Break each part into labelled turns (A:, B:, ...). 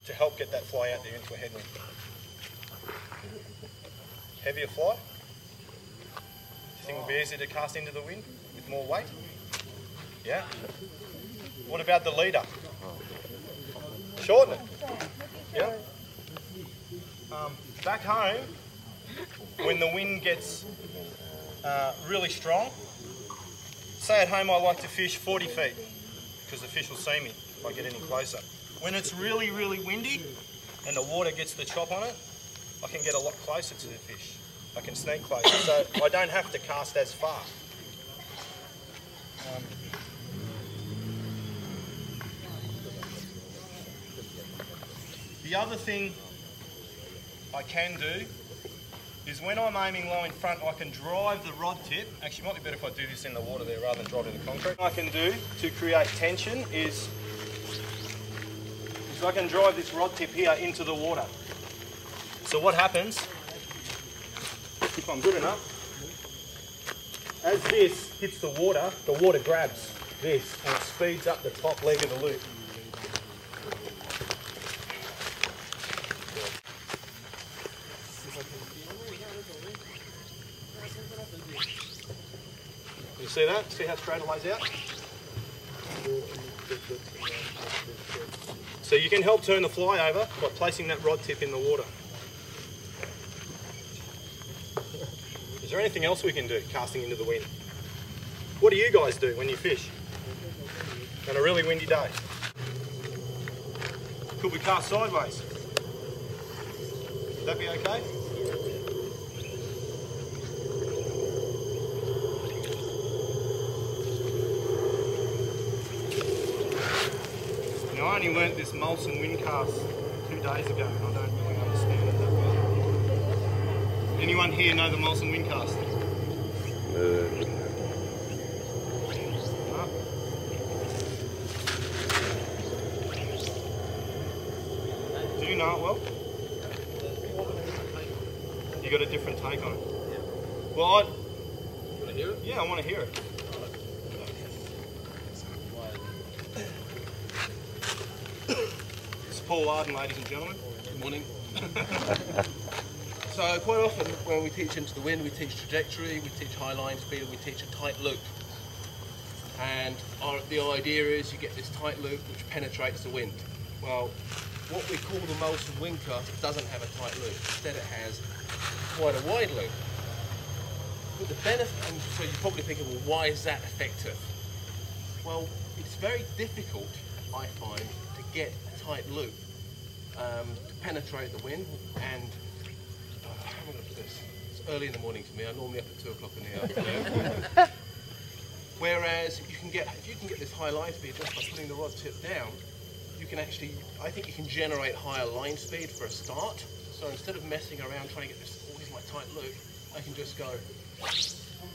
A: to help get that fly out there into a headwind. Heavier fly. Do you think it will be easier to cast into the wind with more weight? Yeah? What about the leader? Shorten it. Yeah? Back home, when the wind gets really strong, say at home I like to fish 40 feet because the fish will see me if I get any closer. When it's really, really windy and the water gets the chop on it, I can get a lot closer to the fish. I can sneak closer, so I don't have to cast as far. The other thing I can do is when I'm aiming low in front, I can drive the rod tip. Actually, it might be better if I do this in the water there rather than drive it in the concrete. What I can do to create tension is I can drive this rod tip here into the water. So what happens, if I'm good enough, as this hits the water grabs this and it speeds up the top leg of the loop. You see that? See how straight it lays out? So you can help turn the fly over by placing that rod tip in the water. Is there anything else we can do casting into the wind? What do you guys do when you fish on a really windy day? Could we cast sideways? Would that be okay? Now I only learnt this Molson wind cast 2 days ago and I don't really understand it that well. Anyone here know the Molson wind cast? No? Do you know it well? You got a different take on it? Yeah. Well, you want to hear it? Yeah, I want to hear it. Paul Arden, ladies and gentlemen.
B: Good morning. So quite often when we teach into the wind, we teach trajectory, we teach high line speed, we teach a tight loop. And the idea is you get this tight loop which penetrates the wind. Well, what we call the Molson wind cast doesn't have a tight loop. Instead it has quite a wide loop. But the benefit, and so you're probably thinking, well, why is that effective? Well, it's very difficult, I find, to get a tight loop to penetrate the wind. And how am I going to put this? It's early in the morning for me. I'm normally up at 2 o'clock in the afternoon. Whereas if you can get this high line speed just by putting the rod tip down, you can actually, I think you can generate higher line speed for a start. So instead of messing around trying to get this, oh, here's my tight loop, I can just go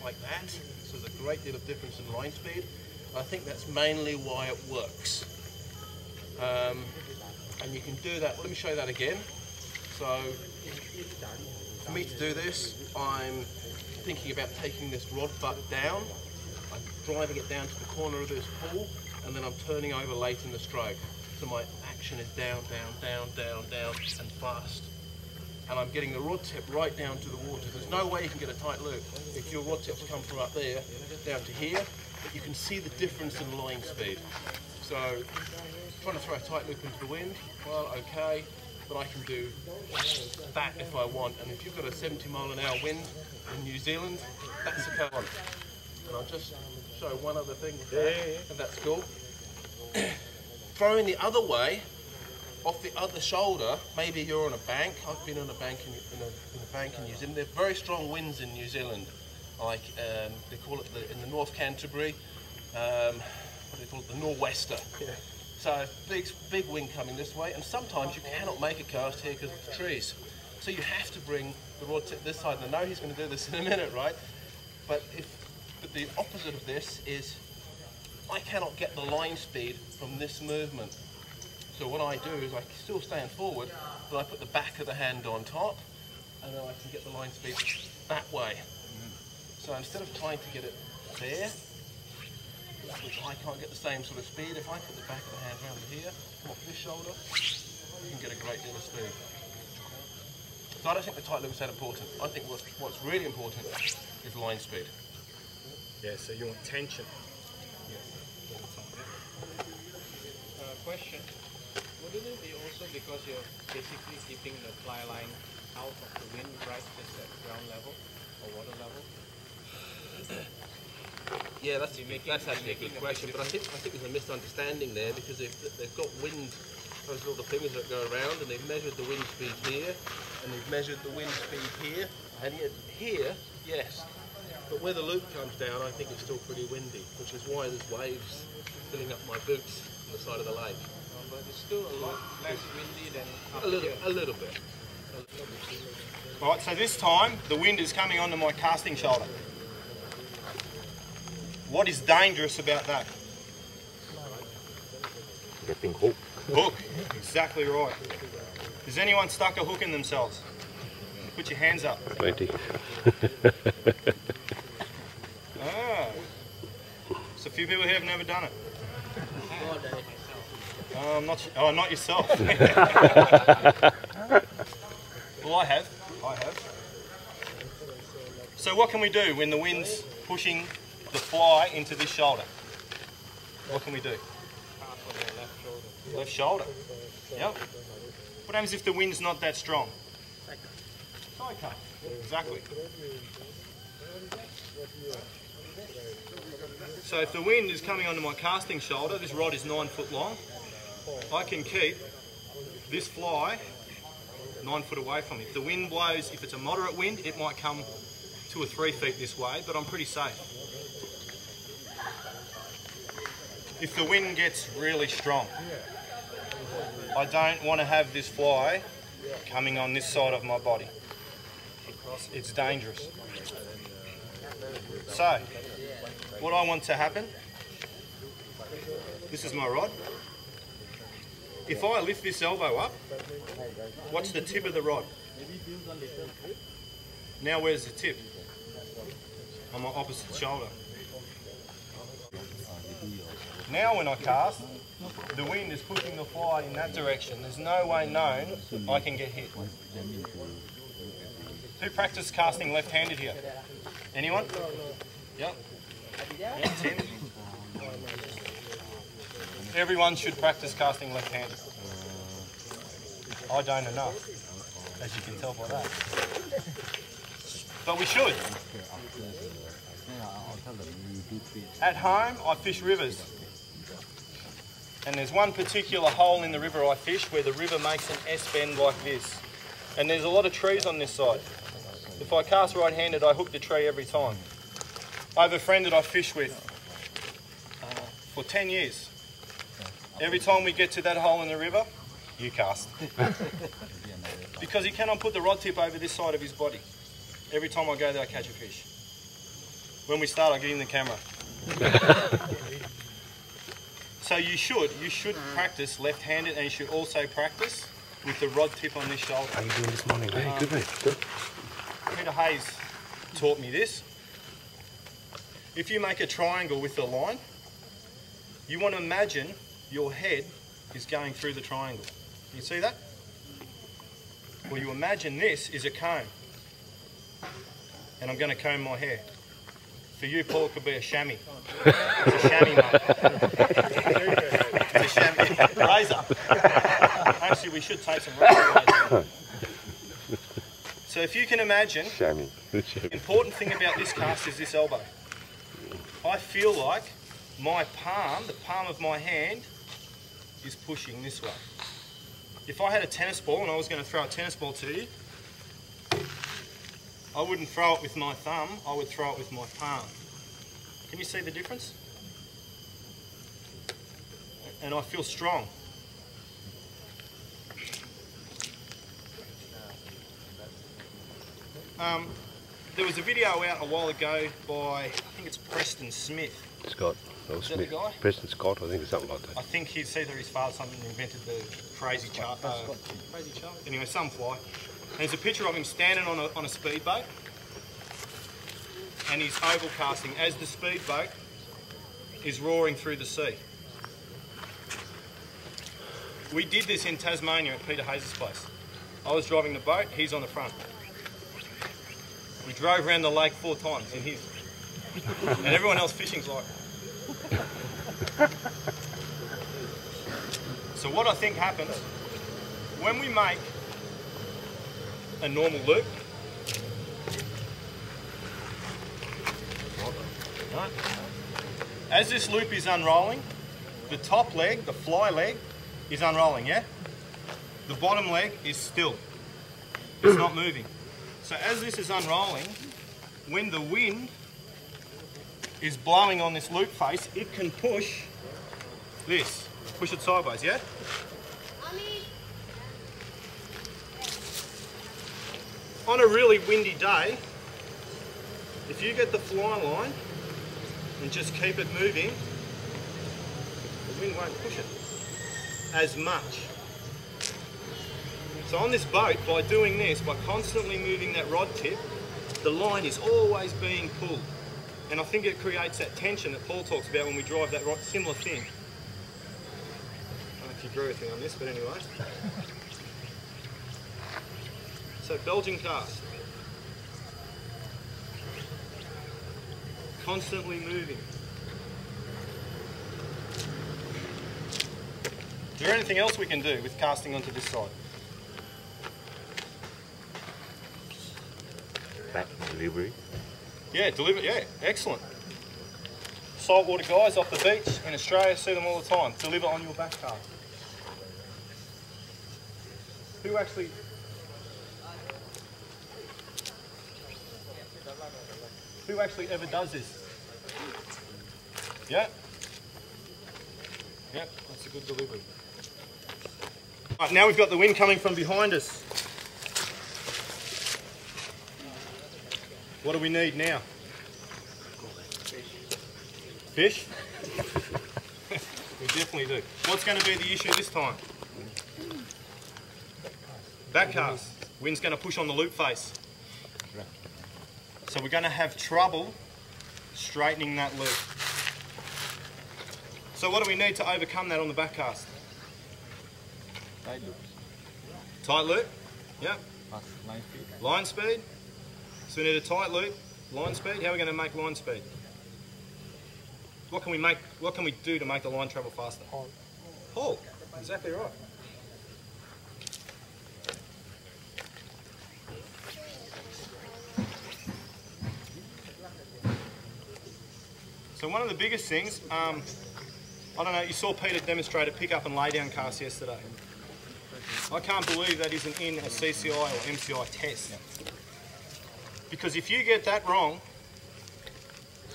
B: like that. So there's a great deal of difference in line speed. I think that's mainly why it works. And you can do that, let me show you that again. So for me to do this, I'm thinking about taking this rod butt down. I'm driving it down to the corner of this pool, and then I'm turning over late in the stroke. So my action is down, down, down, down, down, and fast. And I'm getting the rod tip right down to the water. There's no way you can get a tight loop if your rod tips come from up there down to here, but you can see the difference in line speed. So trying to throw a tight loop into the wind, well, okay, but I can do that if I want. And if you've got a 70-mile-an-hour wind in New Zealand, that's the kind of one. And I'll just show one other thing with that, and that's cool. Throwing the other way, off the other shoulder, maybe you're on a bank. I've been on a bank in a bank in New Zealand. There are very strong winds in New Zealand, like they call it in the North Canterbury, what do they call it, the nor'wester. Yeah. So big wind coming this way, and sometimes you cannot make a cast here because of the trees. So you have to bring the rod tip this side. And I know he's going to do this in a minute, right? But the opposite of this is I cannot get the line speed from this movement. So what I do is I still stand forward, but I put the back of the hand on top, and then I can get the line speed that way. So instead of trying to get it there, which I can't get the same sort of speed, if I put the back of the hand around here, come up this shoulder, you can get a great deal of speed. So I don't think the tight loop is that important. I think what's really important is line speed.
A: Yeah, so you want tension.
C: Question. Wouldn't it be also because you're basically keeping the fly line out of the wind, right, just at ground level or water level?
B: Yeah, that's actually a good question, but I think there's a misunderstanding there because they've got wind, those little fingers that go around, and they've measured the wind speed here, and they've measured the wind speed here, and here, yes, but where the loop comes down, I think it's still pretty windy, which is why there's waves filling up my boots on the side of the lake.
C: But it's still a lot less windy than up
B: A little bit.
A: Right, so this time the wind is coming onto my casting shoulder. What is dangerous about that?
D: Getting hooked.
A: Hook, exactly right. Has anyone stuck a hook in themselves? Put your hands up.
D: Plenty.
A: Ah, so a few people here have never done it. Not yourself. Well, I have. So what can we do when the wind's pushing the fly into this shoulder? What can we do? Left shoulder. Yep. What happens if the wind's not that strong? Side cut. Exactly. So if the wind is coming onto my casting shoulder, this rod is 9 foot long, I can keep this fly 9 foot away from me. If the wind blows, if it's a moderate wind, it might come 2 or 3 feet this way, but I'm pretty safe. If the wind gets really strong, I don't want to have this fly coming on this side of my body. It's dangerous. So, what I want to happen, this is my rod. If I lift this elbow up, watch the tip of the rod. Now where's the tip? On my opposite shoulder. Now when I cast, the wind is pushing the fly in that direction. There's no way known I can get hit. Who practiced casting left-handed here? Anyone? Yep. Yeah, Tim. Everyone should practice casting left-handed. I don't enough, as you can tell by that. But we should. At home, I fish rivers. And there's one particular hole in the river I fish where the river makes an S-bend like this. And there's a lot of trees on this side. If I cast right-handed, I hook the tree every time. I have a friend that I fish with for 10 years. Every time we get to that hole in the river, you cast. Because he cannot put the rod tip over this side of his body. Every time I go there, I catch a fish. When we start, I get in the camera. So you should practice left-handed, and you should also practice with the rod tip on this shoulder.
D: How are you doing this morning? Hey, good mate. Good.
A: Peter Hayes taught me this. If you make a triangle with the line, you want to imagine your head is going through the triangle. You see that? Well, you imagine this is a comb. And I'm going to comb my hair. For you, Paul, it could be a chamois. It's a chamois, mate. It's a chamois. Razor. Actually, we should take some razor. So if you can imagine, the important thing about this cast is this elbow. I feel like my palm, the palm of my hand, is pushing this way. If I had a tennis ball and I was going to throw a tennis ball to you, I wouldn't throw it with my thumb, I would throw it with my palm. Can you see the difference? And I feel strong. There was a video out a while ago by, I think it's Preston Smith.
D: Scott.
A: Is that the guy?
D: Preston Scott, I think, or something like that.
A: I think he's either his father or something invented the crazy chart. Anyway, some fly. And there's a picture of him standing on a speedboat, and he's oval casting as the speedboat is roaring through the sea. We did this in Tasmania at Peter Hayes' place. I was driving the boat, he's on the front. We drove around the lake 4 times in his. And everyone else fishing's like... So what I think happens, when we make a normal loop, right, as this loop is unrolling, the top leg, the fly leg, is unrolling, yeah? The bottom leg is still. It's not moving. So as this is unrolling, when the wind is blowing on this loop face, it can push this. Push it sideways, yeah? On a really windy day, if you get the fly line and just keep it moving, the wind won't push it as much. So on this boat, by doing this, by constantly moving that rod tip, the line is always being pulled. And I think it creates that tension that Paul talks about when we drive that rod, similar thing. I don't know if you agree with me on this, but anyway. So Belgian cast. Constantly moving. Is there anything else we can do with casting onto this side?
D: Back delivery.
A: Yeah, deliver. Yeah, excellent. Saltwater guys off the beach in Australia, see them all the time. Deliver on your back cast. Who actually ever does this? Yeah? Yeah, that's a good delivery. Right, now we've got the wind coming from behind us. What do we need now? Fish? We definitely do. What's going to be the issue this time? Back cast. Wind's going to push on the loop face. So we're going to have trouble straightening that loop. So what do we need to overcome that on the back cast?
E: Tight loop.
A: Tight loop? Yeah.
E: Fast line speed.
A: Line speed? So we need a tight loop, line speed. How are we going to make line speed? What can we do to make the line travel faster?
E: Haul.
A: Haul. Exactly right. So one of the biggest things, I don't know, you saw Peter demonstrate a pick up and lay down cast yesterday. I can't believe that isn't in a CCI or MCI test. Because if you get that wrong,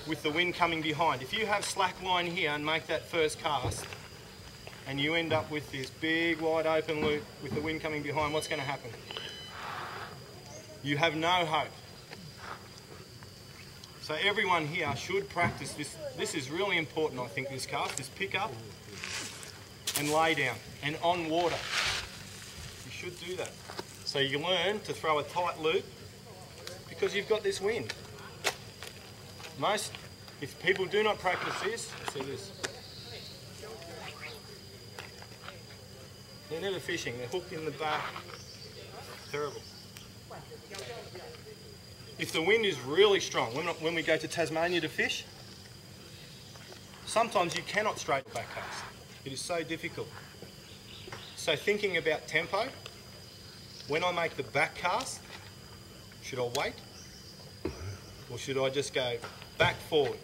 A: with the wind coming behind, if you have slack line here and make that first cast, and you end up with this big wide open loop with the wind coming behind, what's going to happen? You have no hope. So everyone here should practice this. This is really important, I think, this cast, this pick up and lay down and on water. You should do that. So you learn to throw a tight loop because you've got this wind. If people do not practice this, see this. They're never fishing, they're hooked in the back. Terrible. If the wind is really strong, when we go to Tasmania to fish, sometimes you cannot straight the back cast. It is so difficult. So thinking about tempo, when I make the back cast, should I wait? Or should I just go back forward?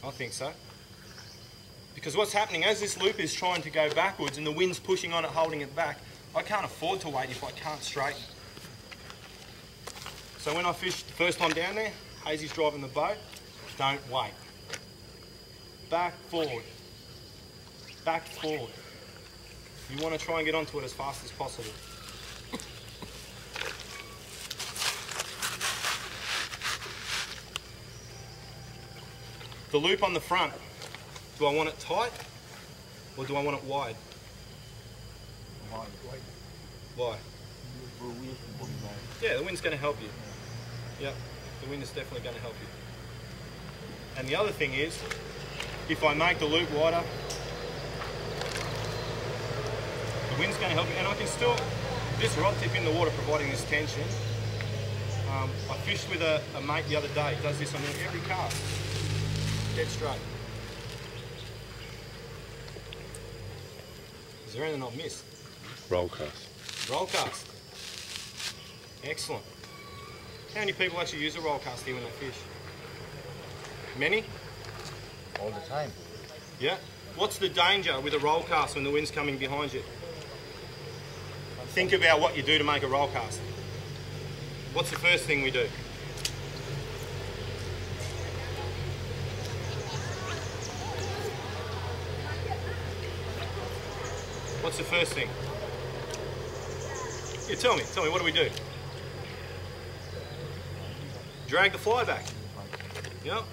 A: I think so. Because what's happening, as this loop is trying to go backwards and the wind's pushing on it, holding it back, I can't afford to wait if I can't straighten. So when I fished the first time down there, Hazy's driving the boat, don't wait. Back forward. Back forward. You want to try and get onto it as fast as possible. The loop on the front, do I want it tight or do I want it wide? Why? Yeah, the wind's going to help you. Yep, the wind is definitely going to help you. And the other thing is, if I make the loop wider, The wind's going to help you, and I can still, this rod tip in the water providing this tension. I fished with a mate the other day, does this on every cast, dead straight. Is there anything I've missed?
D: Roll cast.
A: Roll cast. Excellent. How many people actually use a roll cast here when they fish? Many?
E: All the time.
A: Yeah. What's the danger with a roll cast when the wind's coming behind you? Think about what you do to make a roll cast. What's the first thing we do? What's the first thing? Yeah, tell me, what do we do? Drag the fly back. Yep.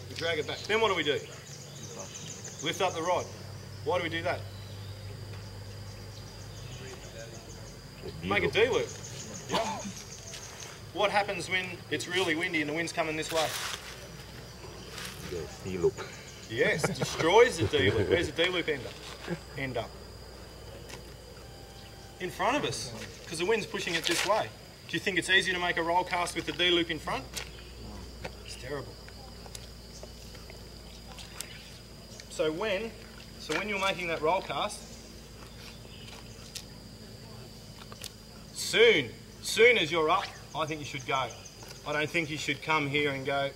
A: We drag it back. Then what do we do? Lift up the rod. Why do we do that? Make a D-loop. Yep. What happens when it's really windy and the wind's coming this way?
D: Yes, D-loop.
A: Yes, destroys the D-loop. Where's the D-loop end up? In front of us, because the wind's pushing it this way. Do you think it's easy to make a roll cast with the D-loop in front? It's terrible. So when you're making that roll cast, soon as you're up, I think you should go. I don't think you should come here and go,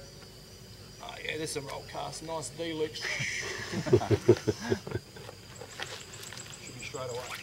A: oh yeah, this is a roll cast, nice D-loop. Should be straight away.